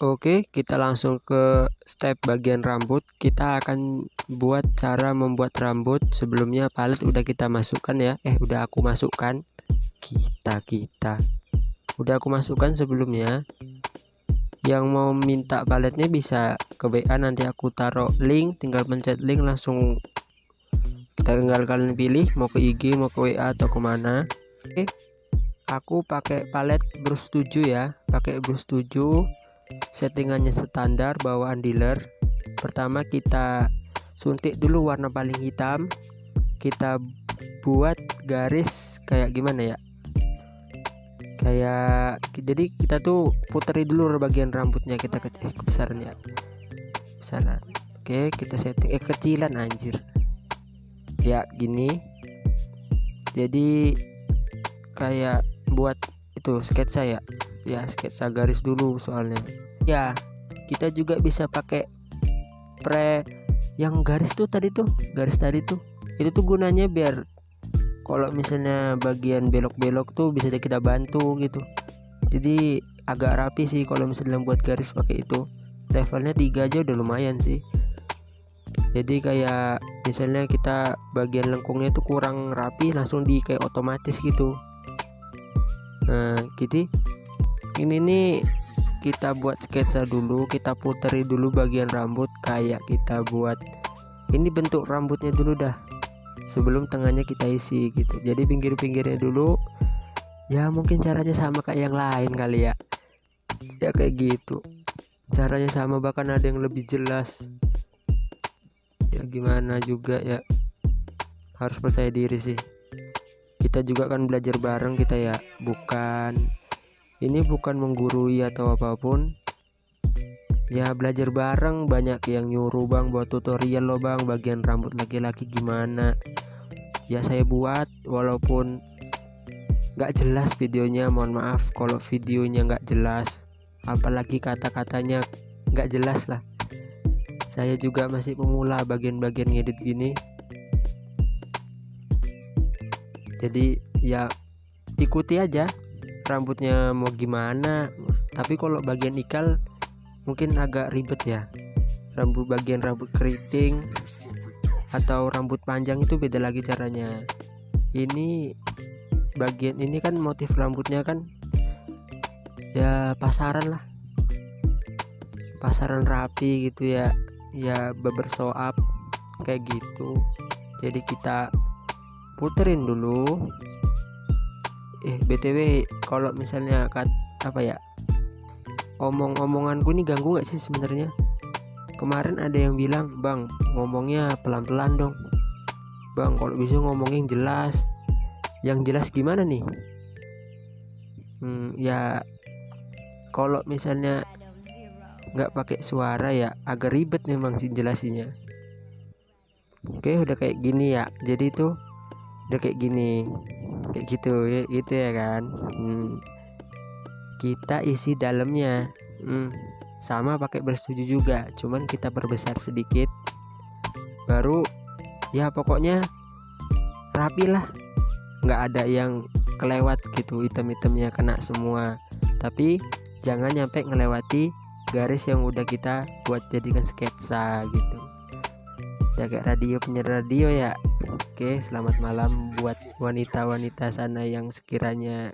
Oke, kita langsung ke step bagian rambut. Kita akan buat cara membuat rambut. Sebelumnya palet udah kita masukkan ya. Udah aku masukkan. Kita udah aku masukkan sebelumnya. Yang mau minta paletnya bisa ke WA, nanti aku taruh link, tinggal pencet link langsung. Tinggal kalian pilih mau ke IG, mau ke WA atau kemana. Oke, aku pakai palet brush 7 ya. Pakai brush 7. Settingannya standar bawaan dealer. Pertama kita suntik dulu warna paling hitam. Kita buat garis kayak gimana ya, kayak jadi kita tuh puteri dulu bagian rambutnya. Kita kebesaran ya, besaran. Oke, kita setting kecilan anjir ya, gini. Jadi kayak buat itu sketsa ya, sketsa garis dulu soalnya ya. Kita juga bisa pakai pre yang garis tuh tadi tuh, itu tuh gunanya biar kalau misalnya bagian belok-belok tuh bisa kita bantu gitu. Jadi agak rapi sih kalau misalnya buat garis pakai itu. Levelnya 3 aja udah lumayan sih. Jadi kayak misalnya kita bagian lengkungnya tuh kurang rapi, langsung di kayak otomatis gitu. Nah gitu. Ini nih kita buat sketsa dulu, kita puteri dulu bagian rambut kayak kita buat ini bentuk rambutnya dulu dah, sebelum tengahnya kita isi gitu. Jadi pinggir-pinggirnya dulu ya, mungkin caranya sama kayak yang lain kali ya kayak gitu. Caranya sama, bahkan ada yang lebih jelas ya. Gimana juga ya, harus percaya diri sih. Kita juga kan belajar bareng kita ya, ini bukan menggurui atau apapun ya, belajar bareng. Banyak yang nyuruh bang buat tutorial lo bang bagian rambut laki-laki gimana ya, saya buat walaupun nggak jelas videonya. Mohon maaf kalau videonya nggak jelas, apalagi kata-katanya nggak jelas lah. Saya juga masih pemula bagian-bagian ngedit gini, jadi ya ikuti aja rambutnya mau gimana. Tapi kalau bagian ikal mungkin agak ribet ya, bagian rambut keriting atau rambut panjang itu beda lagi caranya. Ini bagian ini kan motif rambutnya kan ya pasaran lah, pasaran rapi gitu ya, barbershop kayak gitu. Jadi kita puterin dulu. BTW kalau misalnya omong-omonganku ini ganggu nggak sih sebenarnya? Kemarin ada yang bilang, bang ngomongnya pelan-pelan dong bang, kalau bisa ngomongin jelas. Yang jelas gimana nih? Ya kalau misalnya nggak pakai suara ya agak ribet memang sih jelasinnya. Oke, udah kayak gini ya, jadi tuh udah kayak gini, kayak gitu ya, gitu ya kan. Kita isi dalamnya sama pakai brush 7 juga, cuman kita perbesar sedikit. Baru ya pokoknya rapi lah, nggak ada yang kelewat gitu, item-itemnya kena semua. Tapi jangan nyampe ngelewati garis yang udah kita buat jadikan sketsa gitu ya, kayak penyiar radio ya. Oke, selamat malam buat wanita-wanita sana yang sekiranya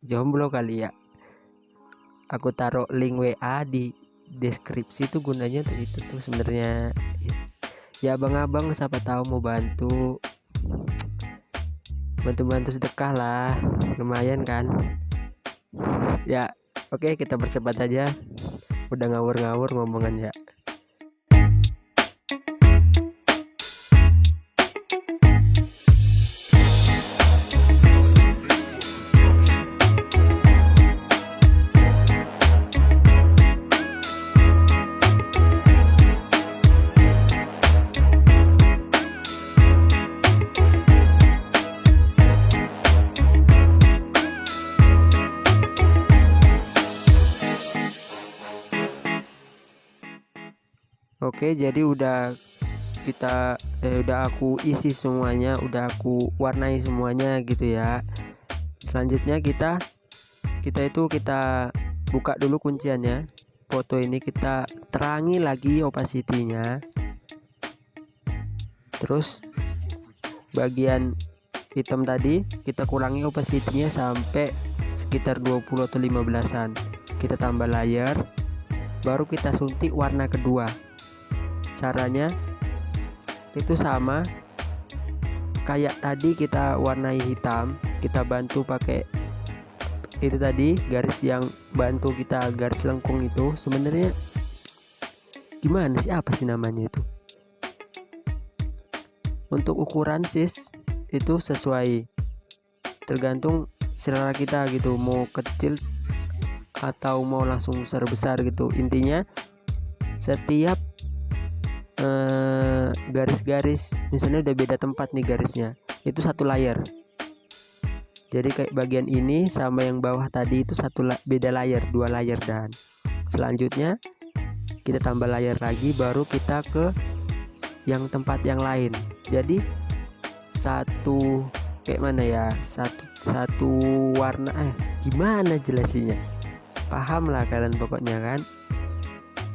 jomblo kali ya. Aku taruh link WA di deskripsi tuh, gunanya tuh itu tuh sebenarnya ya, abang-abang siapa tahu mau bantu sedekah lah, lumayan kan ya. Oke, kita percepat aja, udah ngawur-ngawur ngomongan ya. Oke, jadi udah aku isi semuanya, udah aku warnai semuanya gitu ya. Selanjutnya kita buka dulu kunciannya. foto ini kita terangi lagi opacity-nya. Terus bagian hitam tadi kita kurangi opacity-nya sampai sekitar 20 atau 15-an. Kita tambah layer, baru kita suntik warna kedua. Caranya itu sama kayak tadi, kita warnai hitam, kita bantu pakai itu tadi garis yang bantu kita, garis lengkung itu sebenarnya gimana sih, apa sih namanya itu. Untuk ukuran sis itu sesuai, tergantung selera kita gitu, mau kecil atau mau langsung besar gitu. Intinya setiap garis-garis misalnya udah beda tempat nih garisnya, itu satu layer. Jadi kayak bagian ini sama yang bawah tadi itu beda layer, 2 layer. Dan selanjutnya kita tambah layer lagi, baru kita ke yang tempat yang lain. Jadi satu kayak mana ya, satu warna, gimana jelasinnya, paham lah kalian pokoknya kan.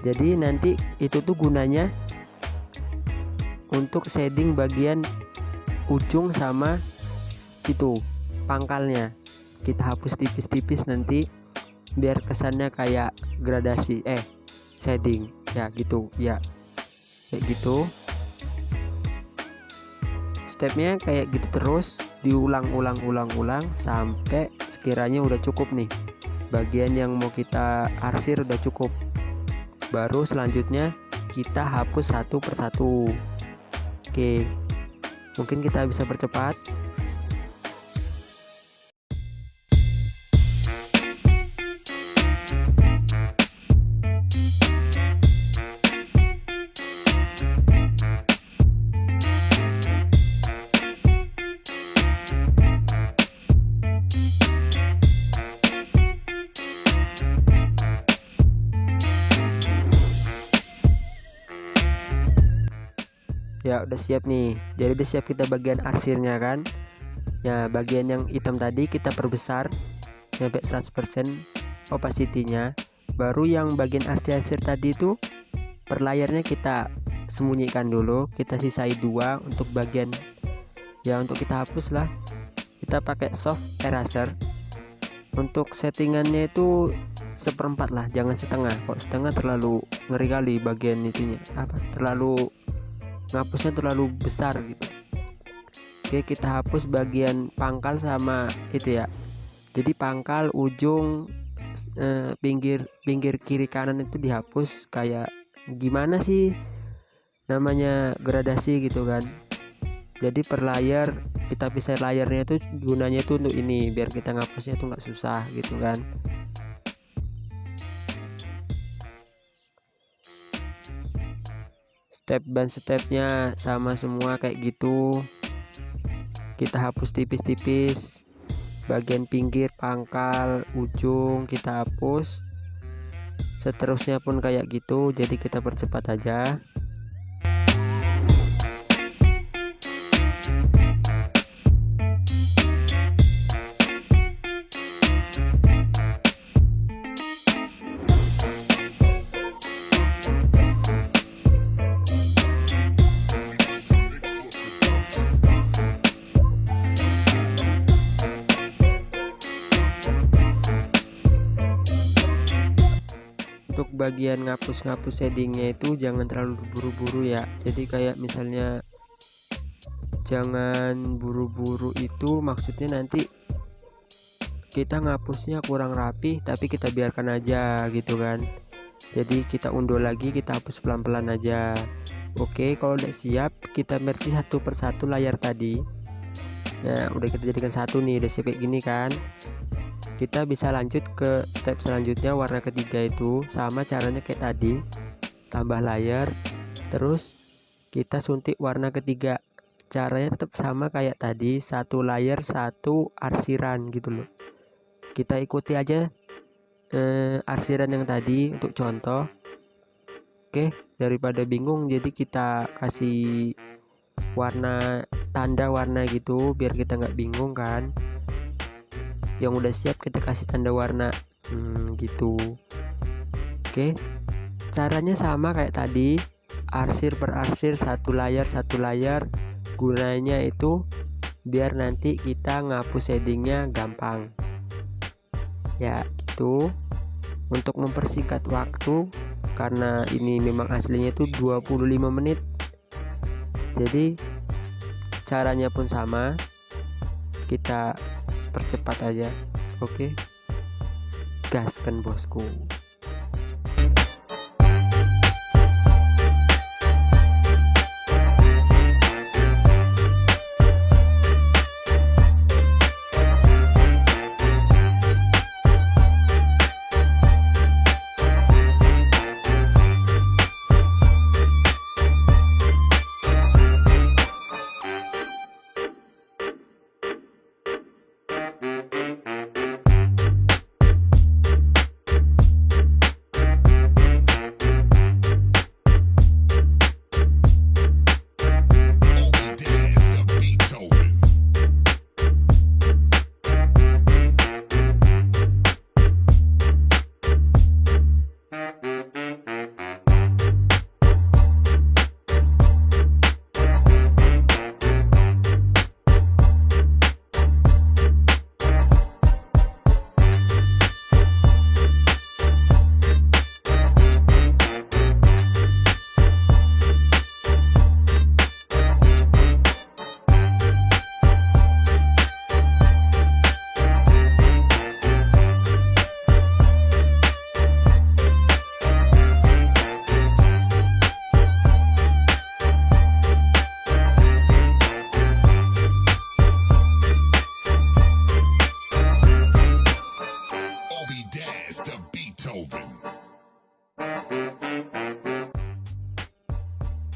Jadi nanti itu tuh gunanya untuk shading bagian ujung sama itu pangkalnya, kita hapus tipis-tipis nanti biar kesannya kayak gradasi shading ya gitu ya, kayak gitu. Stepnya kayak gitu terus diulang-ulang sampai sekiranya udah cukup nih, bagian yang mau kita arsir udah cukup, baru selanjutnya kita hapus satu persatu. Oke, mungkin kita bisa percepat. Ya udah siap nih, jadi udah siap kita bagian arsirnya kan. Ya bagian yang hitam tadi kita perbesar sampai 100% opacity-nya. Baru yang bagian arsir tadi itu per layernya kita sembunyikan dulu, kita sisai 2 untuk bagian ya, untuk kita hapus lah. Kita pakai soft eraser. Untuk settingannya itu 1/4 lah, jangan setengah. Kok setengah terlalu ngeri kali bagian itunya, terlalu ngapusnya terlalu besar gitu. Oke, kita hapus bagian pangkal sama itu ya. Jadi pangkal, ujung, pinggir kiri kanan itu dihapus, kayak gimana sih namanya, gradasi gitu kan. Jadi per layer kita pisah layernya itu gunanya itu untuk ini, biar kita ngapusnya itu nggak susah gitu kan. Step dan stepnya sama semua kayak gitu. Kita hapus tipis-tipis, bagian pinggir, pangkal, ujung kita hapus. Seterusnya pun kayak gitu, jadi kita percepat aja. Untuk bagian ngapus shadingnya itu jangan terlalu buru-buru ya. Jadi kayak misalnya jangan buru-buru, itu maksudnya nanti kita ngapusnya kurang rapi, tapi kita biarkan aja gitu kan. Jadi kita unduh lagi, kita hapus pelan-pelan aja. Oke, kalau udah siap kita merge satu persatu layar tadi. Nah udah kita jadikan satu nih, udah siap kayak gini kan. Kita bisa lanjut ke step selanjutnya, warna ketiga itu sama caranya kayak tadi, tambah layer, terus kita suntik warna ketiga. Caranya tetap sama kayak tadi, satu layer satu arsiran gitu loh. Kita ikuti aja arsiran yang tadi untuk contoh. Oke, daripada bingung jadi kita kasih warna, tanda warna gitu biar kita nggak bingung kan. Yang udah siap kita kasih tanda warna gitu. Oke, caranya sama kayak tadi, arsir per arsir, satu layar. Gunanya itu biar nanti kita ngapus shadingnya gampang ya gitu, untuk mempersingkat waktu, karena ini memang aslinya itu 25 menit, jadi caranya pun sama, kita percepat aja. Oke, gaskan bosku.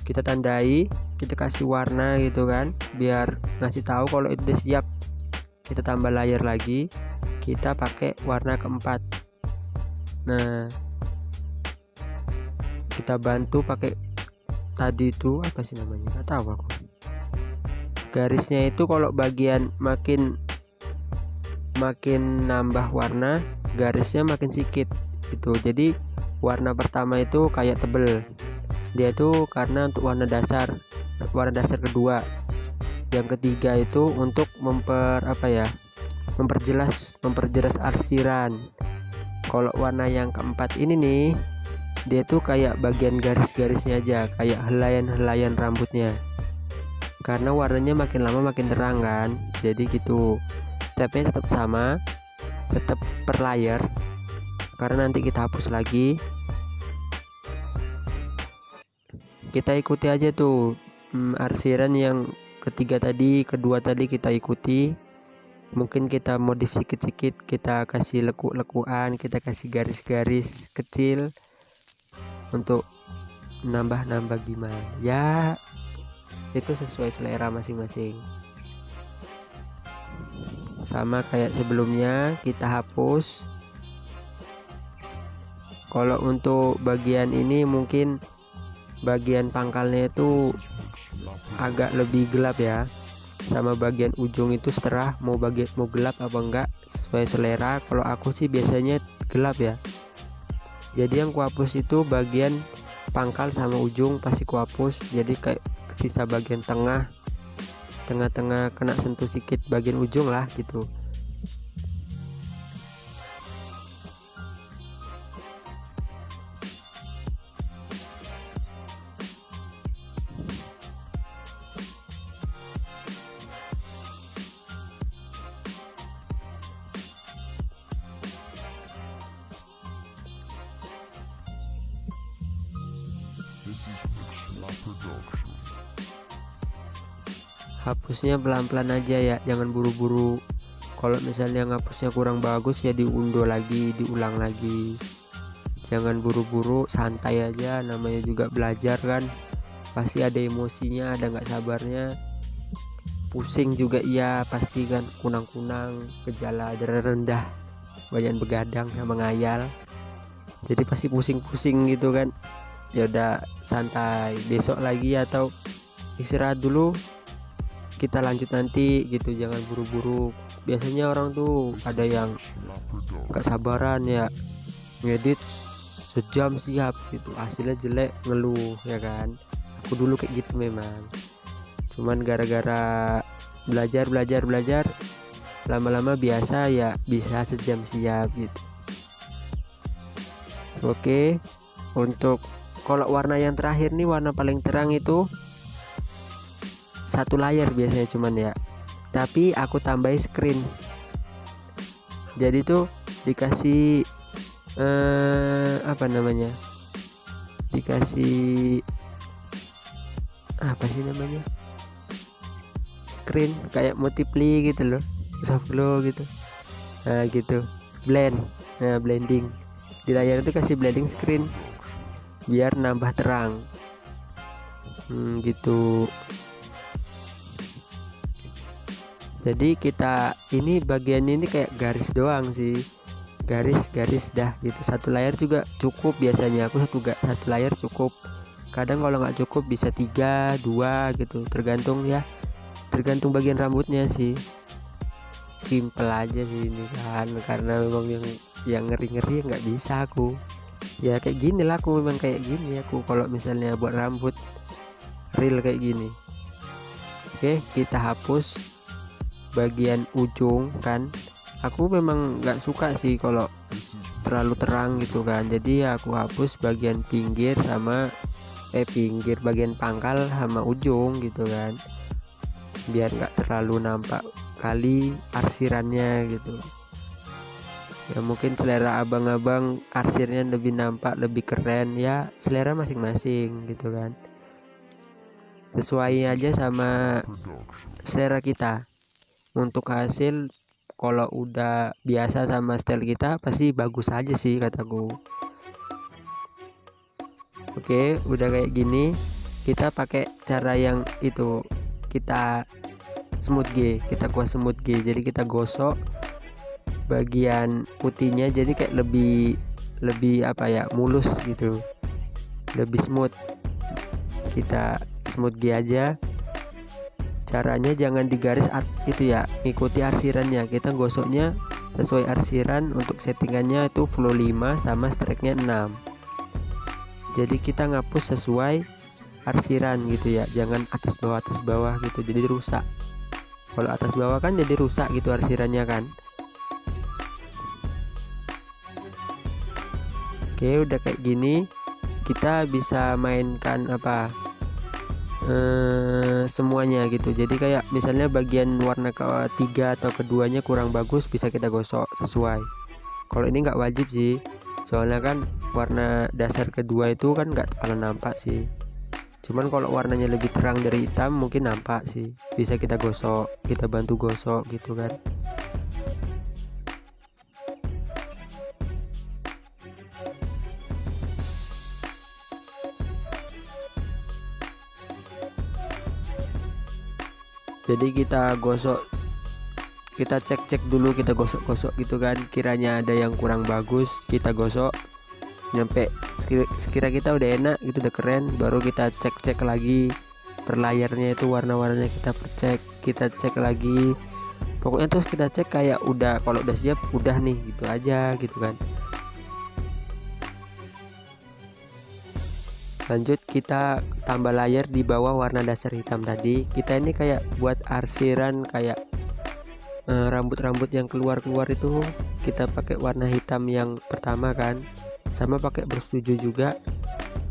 Kita tandai, kita kasih warna gitu kan, biar ngasih tahu kalau itu udah siap. Kita tambah layer lagi, kita pakai warna keempat. Nah, kita bantu pakai tadi itu apa sih namanya, nggak tahu aku. Garisnya itu kalau bagian makin nambah warna, garisnya makin sedikit gitu. Jadi warna pertama itu kayak tebel, dia itu karena untuk warna dasar kedua. Yang ketiga itu untuk memperjelas arsiran. Kalau warna yang keempat ini nih, dia tuh kayak bagian garis-garisnya aja, kayak helaian rambutnya, karena warnanya makin lama makin terang kan. Jadi gitu, stepnya tetap sama, tetap per layer, karena nanti kita hapus lagi. Kita ikuti aja tuh arsiran yang kedua tadi kita ikuti. Mungkin kita modif sedikit-sedikit, kita kasih lekuk-lekukan, kita kasih garis-garis kecil untuk nambah gimana ya, itu sesuai selera masing-masing. Sama kayak sebelumnya, kita hapus. Kalau untuk bagian ini mungkin bagian pangkalnya itu agak lebih gelap ya, sama bagian ujung itu seterah mau gelap apa enggak, sesuai selera. Kalau aku sih biasanya gelap ya, jadi yang kuhapus itu bagian pangkal sama ujung pasti kuhapus, jadi kayak sisa bagian tengah kena sentuh sedikit bagian ujung lah gitu. Hapusnya pelan-pelan aja ya, jangan buru-buru. Kalau misalnya ngapusnya kurang bagus ya diulang lagi. Jangan buru-buru, santai aja, namanya juga belajar kan, pasti ada emosinya, ada nggak sabarnya, pusing juga iya pasti kan, kunang-kunang, gejala darah rendah, banyak begadang sama ngayal, jadi pasti pusing-pusing gitu kan. Ya udah santai, besok lagi atau istirahat dulu, kita lanjut nanti gitu, jangan buru-buru. Biasanya orang tuh ada yang gak sabaran ya, ngedit sejam siap gitu, hasilnya jelek ngeluh ya kan. Aku dulu kayak gitu memang, cuman gara-gara belajar lama-lama biasa ya, bisa sejam siap gitu. Oke, untuk kalau warna yang terakhir nih, warna paling terang itu satu layar biasanya cuman ya, tapi aku tambahin screen. Jadi tuh dikasih apa namanya, dikasih apa sih namanya, screen kayak multiply gitu loh, soft glow gitu. Nah gitu, blend, nah blending di layar itu, kasih blending screen biar nambah terang. Gitu. Jadi kita ini bagiannya ini kayak garis doang sih, garis dah gitu. Satu layar juga cukup biasanya, aku satu layar cukup. Kadang kalau nggak cukup bisa 3, 2 gitu, tergantung ya, tergantung bagian rambutnya sih. Simple aja sih ini kan, karena memang yang ngeri-ngeri nggak bisa aku. Ya kayak gini lah, aku memang kayak gini aku kalau misalnya buat rambut real kayak gini. Oke, kita hapus bagian ujung kan. Aku memang nggak suka sih kalau terlalu terang gitu kan, jadi aku hapus bagian pinggir sama bagian pangkal sama ujung gitu kan, biar nggak terlalu nampak kali arsirannya gitu ya. Mungkin selera abang-abang arsirnya lebih nampak, lebih keren ya, selera masing-masing gitu kan, sesuai aja sama selera kita. Untuk hasil kalau udah biasa sama style kita pasti bagus aja sih kataku. Oke, udah kayak gini, kita pakai cara yang itu, kita smooth G, kita kuas smooth G. Jadi kita gosok bagian putihnya, jadi kayak lebih apa ya, mulus gitu, lebih smooth. Kita smooth G aja. Caranya jangan digaris itu ya, ikuti arsirannya. Kita gosoknya sesuai arsiran. Untuk settingannya itu flow 5 sama strike nya 6. Jadi kita ngapus sesuai arsiran gitu ya, jangan atas bawah gitu, jadi rusak. Kalau atas bawah kan jadi rusak gitu arsirannya kan. Oke, udah kayak gini kita bisa mainkan apa, semuanya gitu. Jadi kayak misalnya bagian warna ketiga atau keduanya kurang bagus, bisa kita gosok sesuai. Kalau ini nggak wajib sih, soalnya kan warna dasar kedua itu kan nggak terlalu nampak sih. Cuman kalau warnanya lebih terang dari hitam mungkin nampak sih, bisa kita gosok, kita bantu gosok gitu kan. Jadi kita gosok, kita cek dulu, kita gosok gitu kan, kiranya ada yang kurang bagus kita gosok nyampe sekira kita udah enak gitu, udah keren, baru kita cek lagi per layarnya itu warna-warnanya, kita cek lagi. Pokoknya terus kita cek kayak udah, kalau udah siap udah nih gitu aja gitu kan. Lanjut kita tambah layar di bawah warna dasar hitam tadi. Kita ini kayak buat arsiran kayak rambut-rambut yang keluar itu, kita pakai warna hitam yang pertama kan, sama pakai brush 7 juga,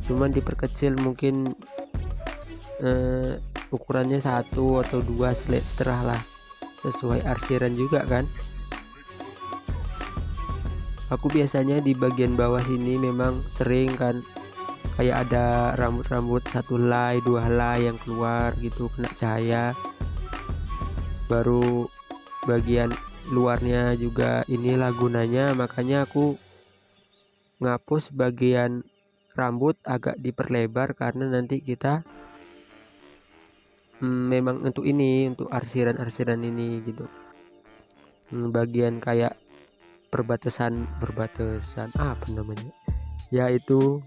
cuman diperkecil mungkin ukurannya 1 atau 2 setengah lah, sesuai arsiran juga kan. Aku biasanya di bagian bawah sini memang sering kan kayak ada rambut-rambut 1 helai 2 helai yang keluar gitu, kena cahaya. Baru bagian luarnya juga inilah gunanya, makanya aku ngapus bagian rambut agak diperlebar, karena nanti kita memang untuk ini, untuk arsiran ini gitu. Bagian kayak perbatasan apa namanya ya, itu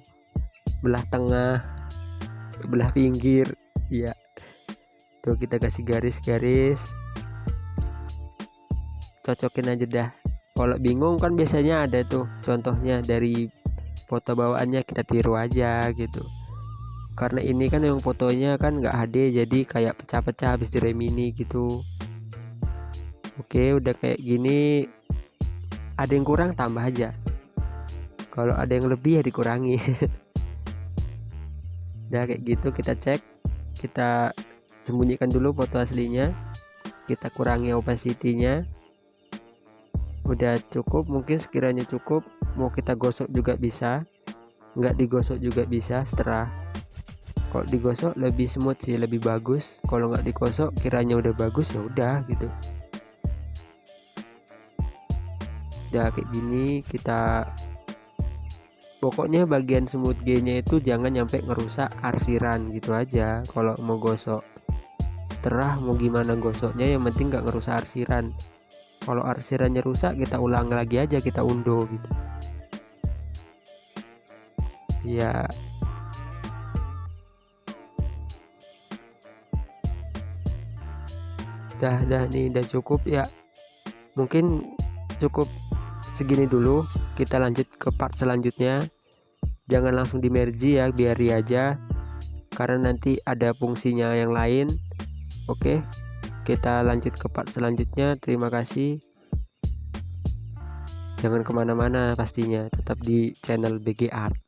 belah tengah, belah pinggir ya, tuh kita kasih garis-garis, cocokin aja dah. Kalau bingung kan biasanya ada tuh contohnya dari foto bawaannya kita tiru aja gitu. Karena ini kan yang fotonya kan nggak HD, jadi kayak pecah-pecah habis diremini gitu. Oke, udah kayak gini, ada yang kurang tambah aja, kalau ada yang lebih ya dikurangi. Udah kayak gitu kita cek, kita sembunyikan dulu foto aslinya, kita kurangi opacity-nya. Udah cukup, mungkin sekiranya cukup, mau kita gosok juga bisa, nggak digosok juga bisa, seterah. Kalau digosok lebih smooth sih, lebih bagus. Kalau nggak digosok kiranya udah bagus ya udah gitu. Udah kayak gini, kita pokoknya bagian smooth G-nya itu jangan nyampe ngerusak arsiran gitu aja. Kalau mau gosok, seterah mau gimana gosoknya, yang penting nggak ngerusak arsiran. Kalau arsirannya rusak, kita ulang lagi aja, kita undo gitu ya. Dah nih, udah cukup ya, mungkin cukup segini dulu. Kita lanjut ke part selanjutnya, jangan langsung di merge ya, biari aja karena nanti ada fungsinya yang lain. Oke, kita lanjut ke part selanjutnya. Terima kasih, jangan kemana-mana, pastinya tetap di channel BG Art.